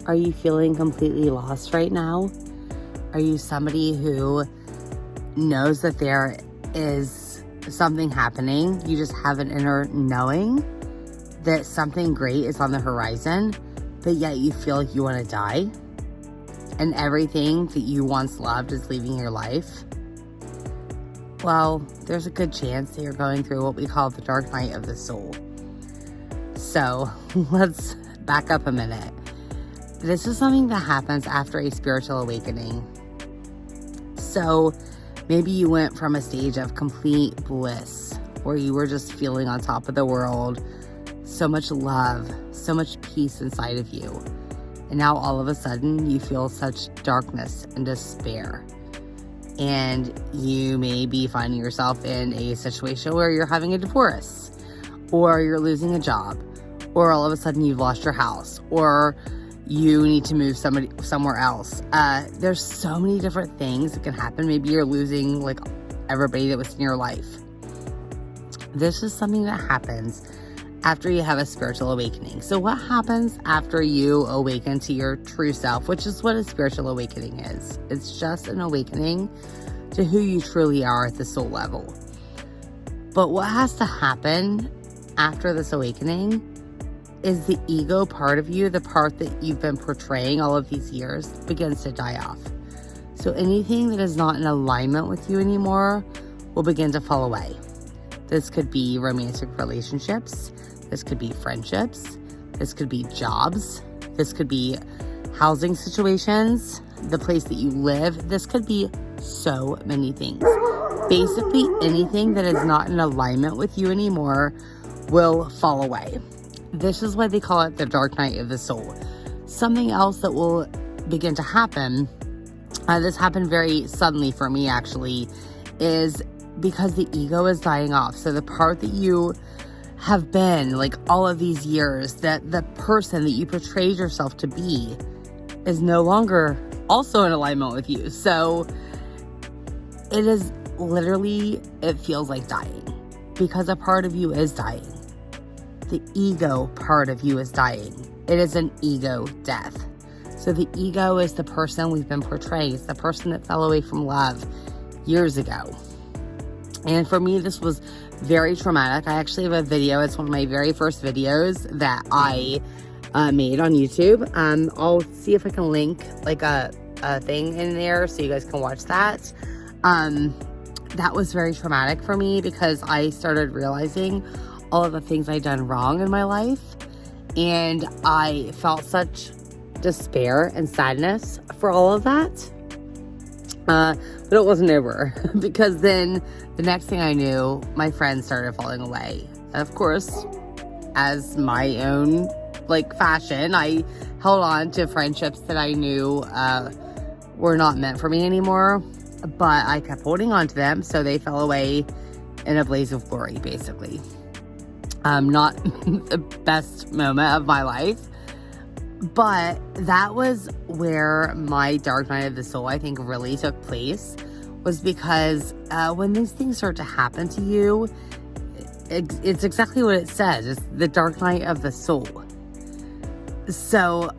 Are you feeling completely lost right now? Are you somebody who knows that there is something happening? You just have an inner knowing that something great is on the horizon, but yet you feel like you want to die, and everything that you once loved is leaving your life? Well, there's a good chance that you're going through what we call the dark night of the soul. So let's back up a minute. This is something that happens after a spiritual awakening. So maybe you went from a stage of complete bliss where you were just feeling on top of the world, so much love, so much peace inside of you. And now all of a sudden you feel such darkness and despair. And you may be finding yourself in a situation where you're having a divorce, or you're losing a job, or all of a sudden you've lost your house, or you need to move somewhere else. There's so many different things that can happen. Maybe you're losing like everybody that was in your life. This is something that happens after you have a spiritual awakening. So what happens after you awaken to your true self, which is what a spiritual awakening is? It's just an awakening to who you truly are at the soul level. But what has to happen after this awakening is the ego part of you, the part that you've been portraying all of these years, begins to die off. So anything that is not in alignment with you anymore will begin to fall away. This could be romantic relationships. This could be friendships. This could be jobs. This could be housing situations, the place that you live. This could be so many things. Basically, anything that is not in alignment with you anymore will fall away. This is why they call it the dark night of the soul. Something else that will begin to happen, this happened very suddenly for me actually, is because the ego is dying off. So the part that you have been like all of these years, that the person that you portrayed yourself to be is no longer also in alignment with you. So it is literally, it feels like dying because a part of you is dying. The ego part of you is dying. It is an ego death. So the ego is the person we've been portraying. It's the person that fell away from love years ago. And for me, this was very traumatic. I actually have a video. It's one of my very first videos that I made on YouTube. I'll see if I can link like a thing in there so you guys can watch that. That was very traumatic for me because I started realizing all of the things I'd done wrong in my life. And I felt such despair and sadness for all of that. But it wasn't over because then the next thing I knew, my friends started falling away. Of course, as my own like fashion, I held on to friendships that I knew were not meant for me anymore, but I kept holding on to them, so they fell away in a blaze of glory, basically. Not the best moment of my life, but that was where my dark night of the soul, I think, really took place, was because when these things start to happen to you, it's exactly what it says. It's the dark night of the soul. So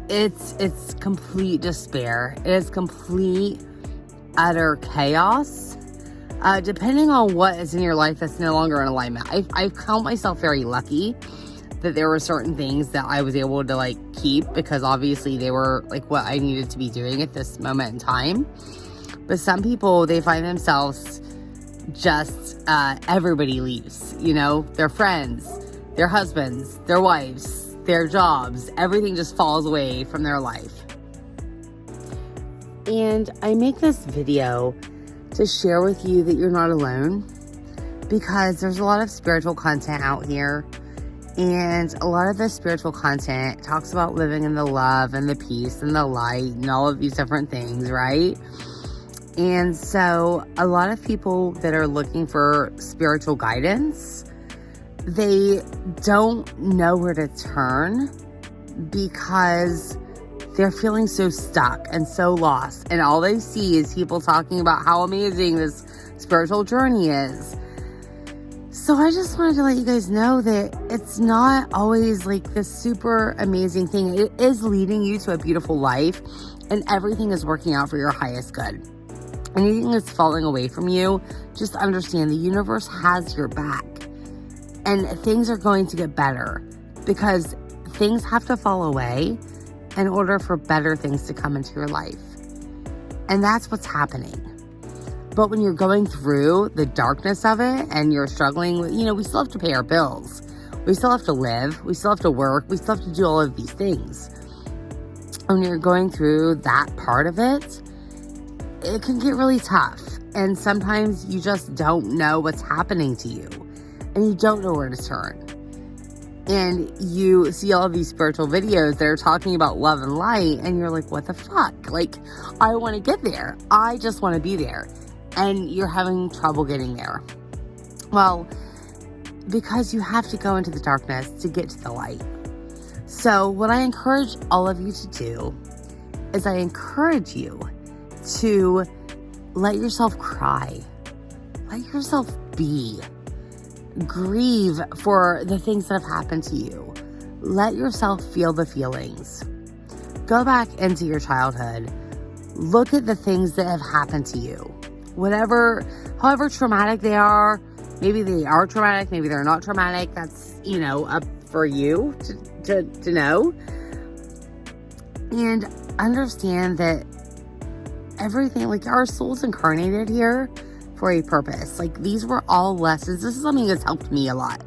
it's complete despair. It is complete, utter chaos. Depending on what is in your life that's no longer in alignment. I count myself very lucky that there were certain things that I was able to like keep because obviously they were like what I needed to be doing at this moment in time. But some people, they find themselves just, everybody leaves, you know, their friends, their husbands, their wives, their jobs, everything just falls away from their life. And I make this video to share with you that you're not alone, because there's a lot of spiritual content out here, and a lot of the spiritual content talks about living in the love and the peace and the light and all of these different things, right? And so a lot of people that are looking for spiritual guidance, they don't know where to turn because they're feeling so stuck and so lost. And all they see is people talking about how amazing this spiritual journey is. So I just wanted to let you guys know that it's not always like this super amazing thing. It is leading you to a beautiful life, and everything is working out for your highest good. Anything that's falling away from you, just understand the universe has your back, and things are going to get better, because things have to fall away in order for better things to come into your life. And that's what's happening. But when you're going through the darkness of it and you're struggling with, we still have to pay our bills. We still have to live. We still have to work. We still have to do all of these things. When you're going through that part of it, it can get really tough. And sometimes you just don't know what's happening to you. And you don't know where to turn. And you see all of these spiritual videos that are talking about love and light. And you're like, what the fuck? Like, I want to get there. I just want to be there. And you're having trouble getting there. Well, because you have to go into the darkness to get to the light. So what I encourage all of you to do is I encourage you to let yourself cry. Let yourself be. Grieve for the things that have happened to you. Let yourself feel the feelings. Go back into your childhood. Look at the things that have happened to you. However traumatic they are, maybe they are traumatic, maybe they're not traumatic. That's, up for you to know. And understand that everything, like, our soul's incarnated here for a purpose. Like, these were all lessons. This is something that's helped me a lot.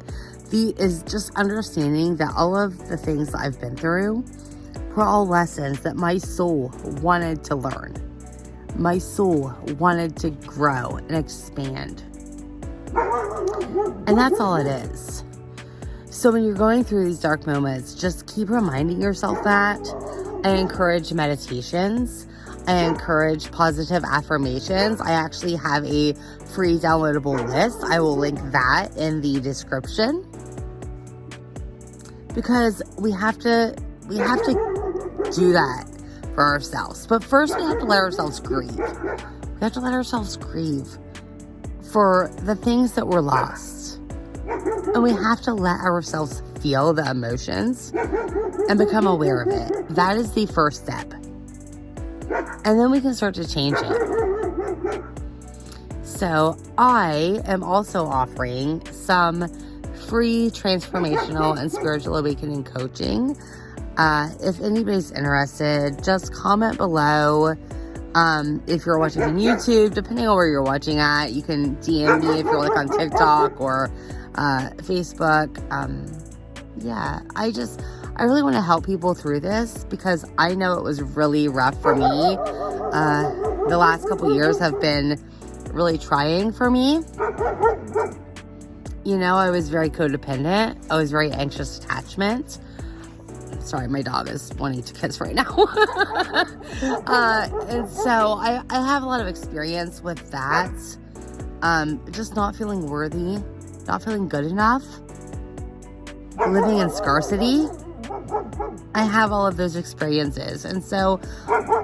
Is just understanding that all of the things that I've been through were all lessons that my soul wanted to learn. My soul wanted to grow and expand. And that's all it is. So when you're going through these dark moments, just keep reminding yourself that. I encourage meditations. I encourage positive affirmations. I actually have a free downloadable list. I will link that in the description. Because we have to do that for ourselves. But first we have to let ourselves grieve. We have to let ourselves grieve for the things that were lost. And we have to let ourselves feel the emotions and become aware of it. That is the first step. And then we can start to change it. So I am also offering some free transformational and spiritual awakening coaching. If anybody's interested, just comment below. If you're watching on YouTube, depending on where you're watching at, you can DM me if you're like on TikTok or Facebook. I really want to help people through this because I know it was really rough for me. The last couple years have been really trying for me. I was very codependent. I was very anxious attachment. Sorry, my dog is wanting to kiss right now. And so I have a lot of experience with that. Just not feeling worthy, not feeling good enough, living in scarcity. I have all of those experiences. And so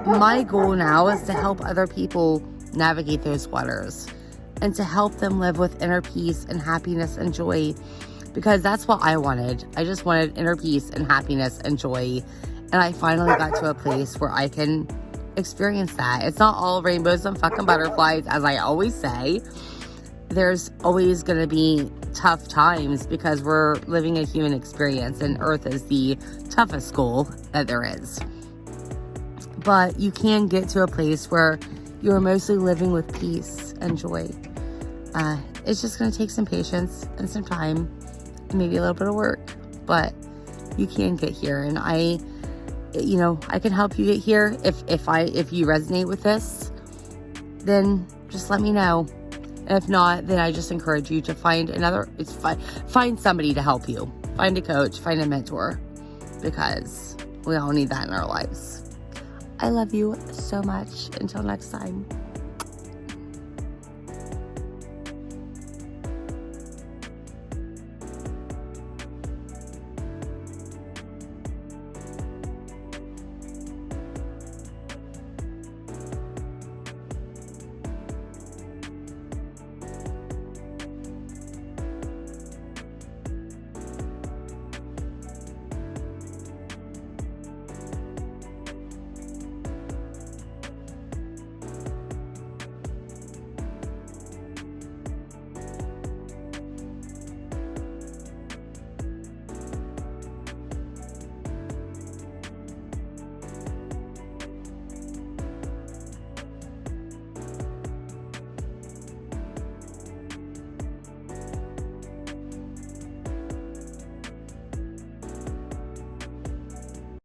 my goal now is to help other people navigate those waters and to help them live with inner peace and happiness and joy, because that's what I wanted. I just wanted inner peace and happiness and joy. And I finally got to a place where I can experience that. It's not all rainbows and fucking butterflies, as I always say. There's always going to be tough times because we're living a human experience, and Earth is the toughest school that there is. But you can get to a place where you're mostly living with peace and joy. It's just going to take some patience and some time and maybe a little bit of work, but you can get here. And I can help you get here. If you resonate with this, then just let me know. And if not, then I just encourage you to find somebody to help you. Find a coach, find a mentor, because we all need that in our lives. I love you so much. Until next time.